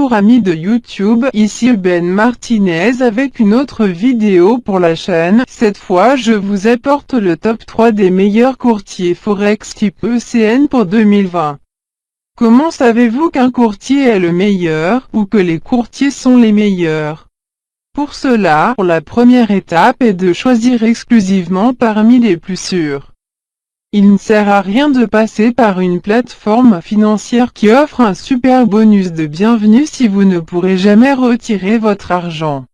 Bonjour amis de YouTube, ici Ben Martinez avec une autre vidéo pour la chaîne. Cette fois je vous apporte le top 3 des meilleurs courtiers Forex type ECN pour 2020. Comment savez-vous qu'un courtier est le meilleur, ou que les courtiers sont les meilleurs? Pour cela, la première étape est de choisir exclusivement parmi les plus sûrs. Il ne sert à rien de passer par une plateforme financière qui offre un super bonus de bienvenue si vous ne pourrez jamais retirer votre argent.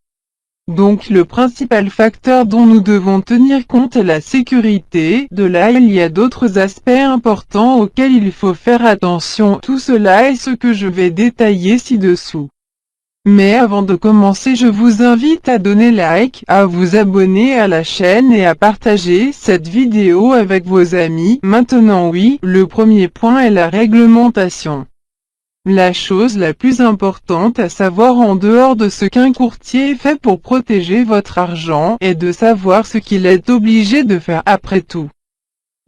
Donc le principal facteur dont nous devons tenir compte est la sécurité. De là il y a d'autres aspects importants auxquels il faut faire attention. Tout cela est ce que je vais détailler ci-dessous. Mais avant de commencer, je vous invite à donner like, à vous abonner à la chaîne et à partager cette vidéo avec vos amis. Maintenant oui, le premier point est la réglementation. La chose la plus importante à savoir en dehors de ce qu'un courtier fait pour protéger votre argent, est de savoir ce qu'il est obligé de faire après tout.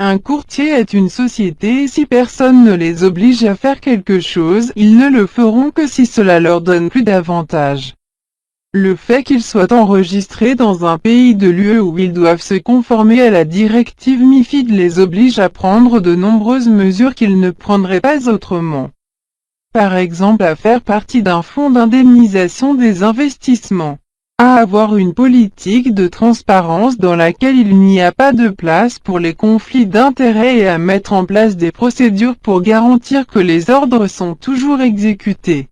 Un courtier est une société et si personne ne les oblige à faire quelque chose, ils ne le feront que si cela leur donne plus d'avantages. Le fait qu'ils soient enregistrés dans un pays de l'UE où ils doivent se conformer à la directive MiFID les oblige à prendre de nombreuses mesures qu'ils ne prendraient pas autrement. Par exemple à faire partie d'un fonds d'indemnisation des investissements. À avoir une politique de transparence dans laquelle il n'y a pas de place pour les conflits d'intérêts et à mettre en place des procédures pour garantir que les ordres sont toujours exécutés,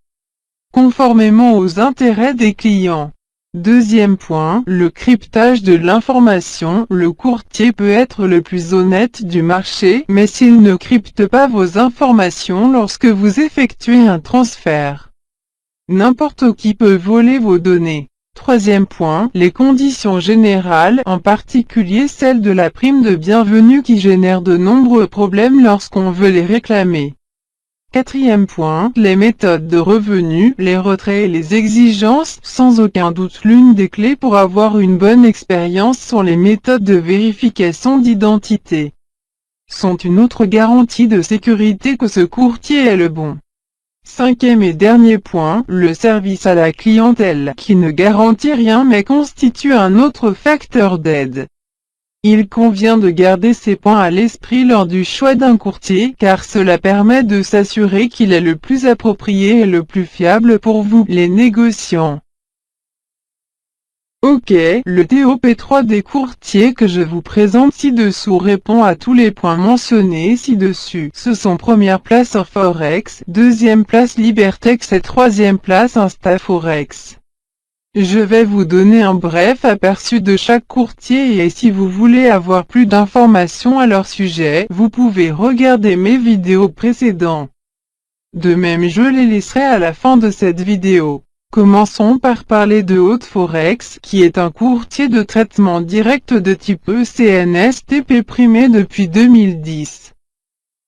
conformément aux intérêts des clients. Deuxième point, le cryptage de l'information. Le courtier peut être le plus honnête du marché, mais s'il ne crypte pas vos informations lorsque vous effectuez un transfert, n'importe qui peut voler vos données. Troisième point, les conditions générales, en particulier celles de la prime de bienvenue qui génèrent de nombreux problèmes lorsqu'on veut les réclamer. Quatrième point, les méthodes de revenus, les retraits et les exigences. Sans aucun doute l'une des clés pour avoir une bonne expérience sont les méthodes de vérification d'identité. Sont une autre garantie de sécurité que ce courtier est le bon. Cinquième et dernier point, le service à la clientèle, qui ne garantit rien mais constitue un autre facteur d'aide. Il convient de garder ces points à l'esprit lors du choix d'un courtier, car cela permet de s'assurer qu'il est le plus approprié et le plus fiable pour vous, les négociants. Ok, le top 3 des courtiers que je vous présente ci-dessous répond à tous les points mentionnés ci-dessus. Ce sont première place Forex, deuxième place Libertex et troisième place Instaforex. Je vais vous donner un bref aperçu de chaque courtier et si vous voulez avoir plus d'informations à leur sujet, vous pouvez regarder mes vidéos précédentes. De même je les laisserai à la fin de cette vidéo. Commençons par parler de HotForex, qui est un courtier de traitement direct de type ECN/STP primé depuis 2010,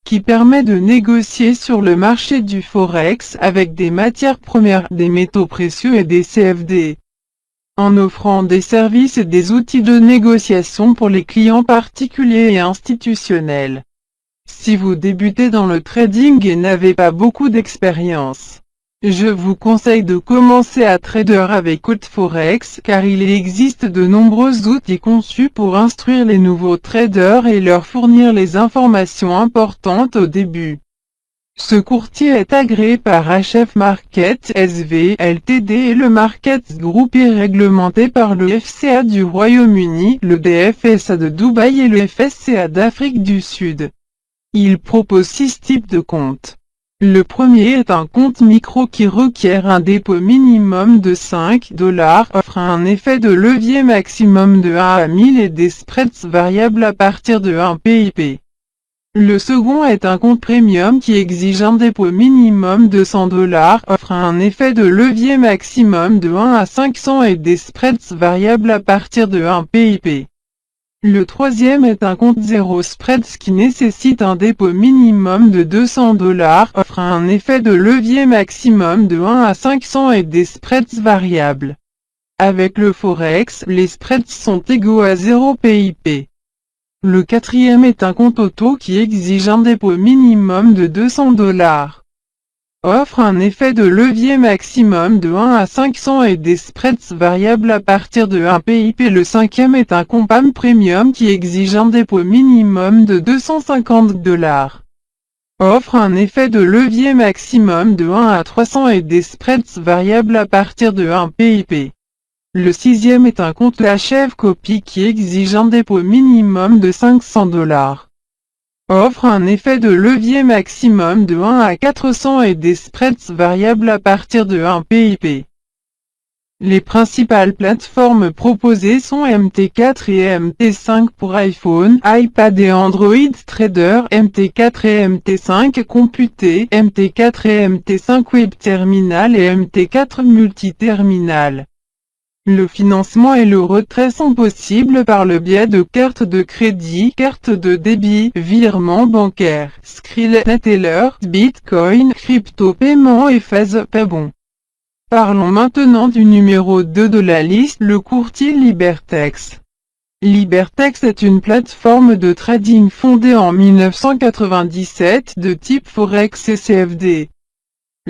qui permet de négocier sur le marché du Forex avec des matières premières, des métaux précieux et des CFD, en offrant des services et des outils de négociation pour les clients particuliers et institutionnels. Si vous débutez dans le trading et n'avez pas beaucoup d'expérience, je vous conseille de commencer à trader avec HotForex car il existe de nombreux outils conçus pour instruire les nouveaux traders et leur fournir les informations importantes au début. Ce courtier est agréé par HF Markets SV Ltd et le Markets Group est réglementé par le FCA du Royaume-Uni, le DFSA de Dubaï et le FSCA d'Afrique du Sud. Il propose 6 types de comptes. Le premier est un compte micro qui requiert un dépôt minimum de $5, offre un effet de levier maximum de 1 à 1000 et des spreads variables à partir de 1 pip. Le second est un compte premium qui exige un dépôt minimum de $100, offre un effet de levier maximum de 1 à 500 et des spreads variables à partir de 1 pip. Le troisième est un compte zéro spreads qui nécessite un dépôt minimum de $200, offre un effet de levier maximum de 1 à 500 et des spreads variables. Avec le Forex, les spreads sont égaux à 0 pip. Le quatrième est un compte auto qui exige un dépôt minimum de $200. offre un effet de levier maximum de 1 à 500 et des spreads variables à partir de 1 pip. Le cinquième est un Compam Premium qui exige un dépôt minimum de 250 $. Offre un effet de levier maximum de 1 à 300 et des spreads variables à partir de 1 pip. Le sixième est un compte Lachèvre Copy qui exige un dépôt minimum de 500 $. Offre un effet de levier maximum de 1 à 400 et des spreads variables à partir de 1 pip. Les principales plateformes proposées sont MT4 et MT5 pour iPhone, iPad et Android Trader, MT4 et MT5 Computer, MT4 et MT5 Web Terminal et MT4 Multiterminal. Le financement et le retrait sont possibles par le biais de cartes de crédit, cartes de débit, virements bancaires, Skrill, Neteller, Bitcoin, crypto-paiement et Phase-Pay-Bon. Parlons maintenant du numéro 2 de la liste, le courtier Libertex. Libertex est une plateforme de trading fondée en 1997 de type Forex et CFD.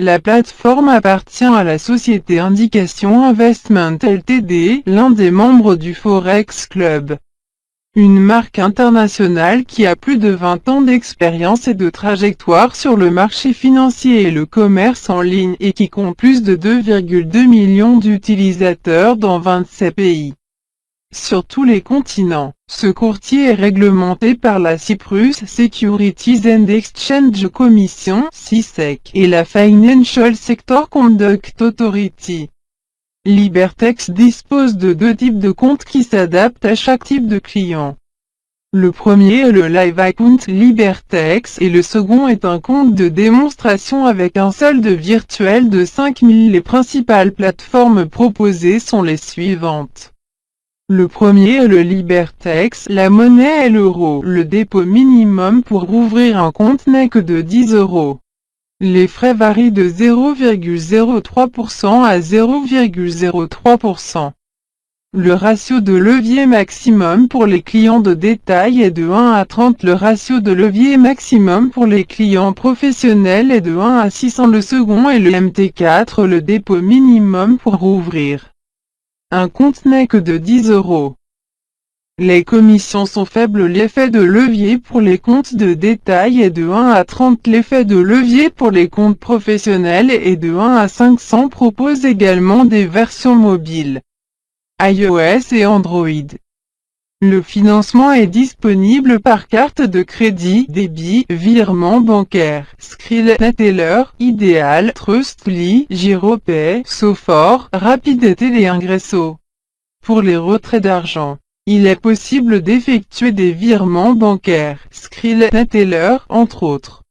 La plateforme appartient à la société Indication Investment Ltd, l'un des membres du Forex Club. Une marque internationale qui a plus de 20 ans d'expérience et de trajectoire sur le marché financier et le commerce en ligne et qui compte plus de 2,2 millions d'utilisateurs dans 27 pays. Sur tous les continents, ce courtier est réglementé par la Cyprus Securities and Exchange Commission (CSEC) et la Financial Sector Conduct Authority. Libertex dispose de deux types de comptes qui s'adaptent à chaque type de client. Le premier est le Live Account Libertex et le second est un compte de démonstration avec un solde virtuel de 5000. Les principales plateformes proposées sont les suivantes. Le premier est le Libertex, la monnaie est l'euro. Le dépôt minimum pour ouvrir un compte n'est que de 10 €. Les frais varient de 0,03% à 0,03%. Le ratio de levier maximum pour les clients de détail est de 1 à 30. Le ratio de levier maximum pour les clients professionnels est de 1 à 600. Le second est le MT4, le dépôt minimum pour ouvrir un compte n'est que de 10 €. Les commissions sont faibles. L'effet de levier pour les comptes de détail est de 1 à 30. L'effet de levier pour les comptes professionnels est de 1 à 500. Propose également des versions mobiles, iOS et Android. Le financement est disponible par carte de crédit, débit, virement bancaire, Skrill, Neteller, Ideal, Trustly, Giropay, Sofor, Rapid et Teleingresso. Pour les retraits d'argent, il est possible d'effectuer des virements bancaires, Skrill, Neteller, entre autres.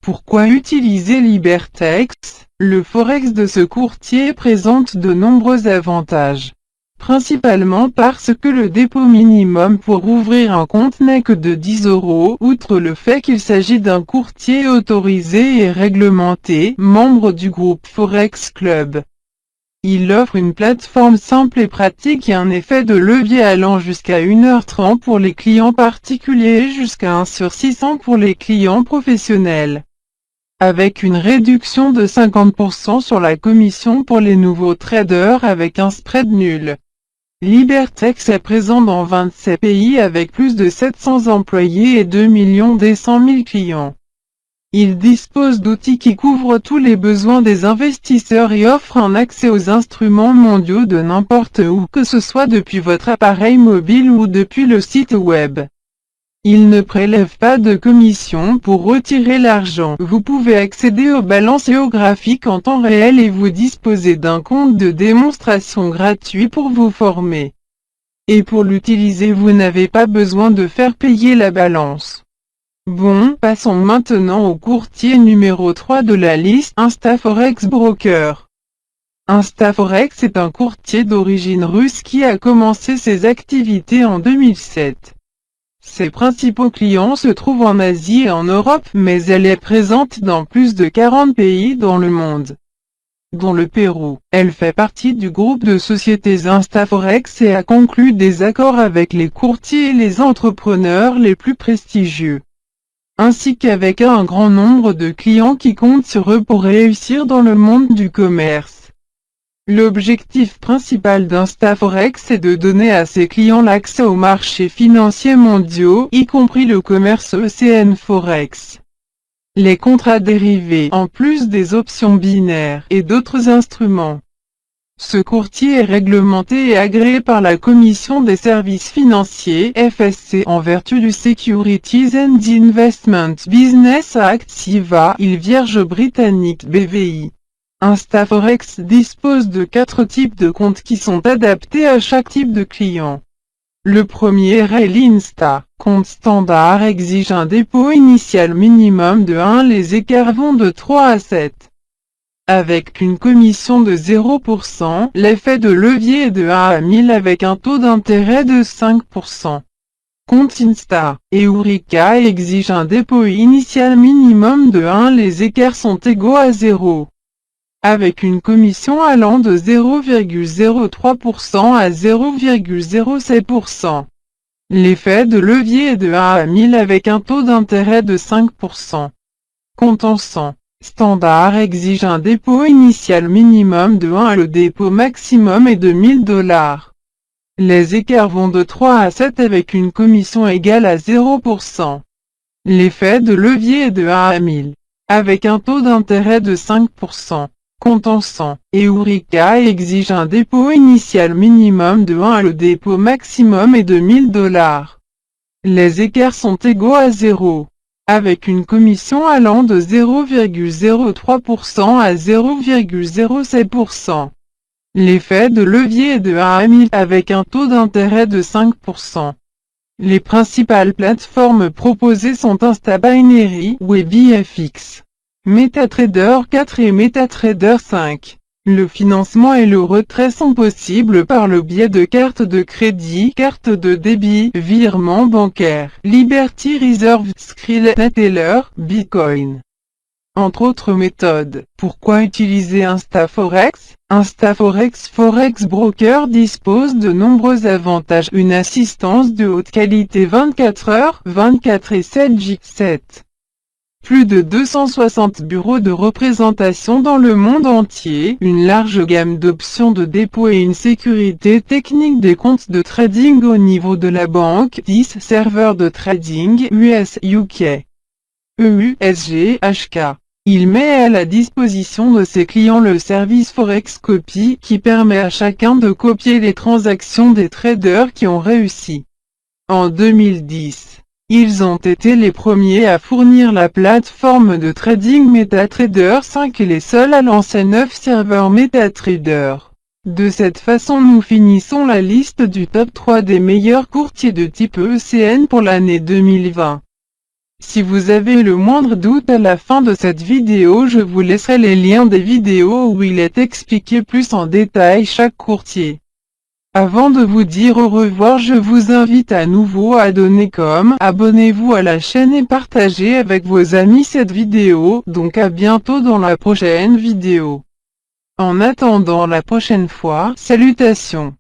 Pourquoi utiliser Libertex? Le forex de ce courtier présente de nombreux avantages. Principalement parce que le dépôt minimum pour ouvrir un compte n'est que de 10 €, outre le fait qu'il s'agit d'un courtier autorisé et réglementé, membre du groupe Forex Club. Il offre une plateforme simple et pratique et un effet de levier allant jusqu'à 1h30 pour les clients particuliers et jusqu'à 1/600 pour les clients professionnels. Avec une réduction de 50% sur la commission pour les nouveaux traders avec un spread nul. Libertex est présent dans 27 pays avec plus de 700 employés et 2 200 000 clients. Il dispose d'outils qui couvrent tous les besoins des investisseurs et offre un accès aux instruments mondiaux de n'importe où, que ce soit depuis votre appareil mobile ou depuis le site web. Il ne prélève pas de commission pour retirer l'argent. Vous pouvez accéder aux balances et aux graphiques en temps réel et vous disposez d'un compte de démonstration gratuit pour vous former. Et pour l'utiliser, vous n'avez pas besoin de faire payer la balance. Bon, passons maintenant au courtier numéro 3 de la liste, Instaforex Broker. Instaforex est un courtier d'origine russe qui a commencé ses activités en 2007. Ses principaux clients se trouvent en Asie et en Europe, mais elle est présente dans plus de 40 pays dans le monde, dont le Pérou. Elle fait partie du groupe de sociétés Instaforex et a conclu des accords avec les courtiers et les entrepreneurs les plus prestigieux. ainsi qu'avec un grand nombre de clients qui comptent sur eux pour réussir dans le monde du commerce. L'objectif principal d'InstaForex est de donner à ses clients l'accès aux marchés financiers mondiaux, y compris le commerce ECN Forex, les contrats dérivés, en plus des options binaires et d'autres instruments. Ce courtier est réglementé et agréé par la Commission des services financiers (FSC) en vertu du Securities and Investment Business Act (SIVA), île Vierge britannique (BVI). InstaForex dispose de 4 types de comptes qui sont adaptés à chaque type de client. Le premier est l'Insta. Compte standard exige un dépôt initial minimum de 1. Les écarts vont de 3 à 7. Avec une commission de 0%, l'effet de levier est de 1 à 1000 avec un taux d'intérêt de 5%. Compte Insta et Eureka exige un dépôt initial minimum de 1. Les écarts sont égaux à 0. Avec une commission allant de 0,03% à 0,07%. L'effet de levier est de 1 à 1000 avec un taux d'intérêt de 5%. Compte en 100. Standard exige un dépôt initial minimum de 1 et le dépôt maximum est de $1000. Les écarts vont de 3 à 7 avec une commission égale à 0%. L'effet de levier est de 1 à 1000, avec un taux d'intérêt de 5%. Compte en 100. Et Eureka exige un dépôt initial minimum de 1 et le dépôt maximum est de $1000. Les écarts sont égaux à 0. Avec une commission allant de 0,03% à 0,07%. L'effet de levier est de 1 à 1000 avec un taux d'intérêt de 5%. Les principales plateformes proposées sont InstaBinary, WebbyFX, MetaTrader 4 et MetaTrader 5. Le financement et le retrait sont possibles par le biais de cartes de crédit, cartes de débit, virements bancaires, Liberty Reserve, Skrill, Neteller, Bitcoin. Entre autres méthodes. Pourquoi utiliser InstaForex? InstaForex Forex Broker dispose de nombreux avantages. Une assistance de haute qualité 24 heures, 24 et 7/7. Plus de 260 bureaux de représentation dans le monde entier, une large gamme d'options de dépôt et une sécurité technique des comptes de trading au niveau de la banque, 10 serveurs de trading US, UK, EU, SG, HK. Il met à la disposition de ses clients le service Forex Copy qui permet à chacun de copier les transactions des traders qui ont réussi. En 2010, ils ont été les premiers à fournir la plateforme de trading MetaTrader 5 et les seuls à lancer 9 serveurs MetaTrader. De cette façon nous finissons la liste du top 3 des meilleurs courtiers de type ECN pour l'année 2020. Si vous avez le moindre doute à la fin de cette vidéo, je vous laisserai les liens des vidéos où il est expliqué plus en détail chaque courtier. Avant de vous dire au revoir, je vous invite à nouveau à donner comme, abonnez-vous à la chaîne et partagez avec vos amis cette vidéo, donc à bientôt dans la prochaine vidéo. En attendant la prochaine fois, salutations.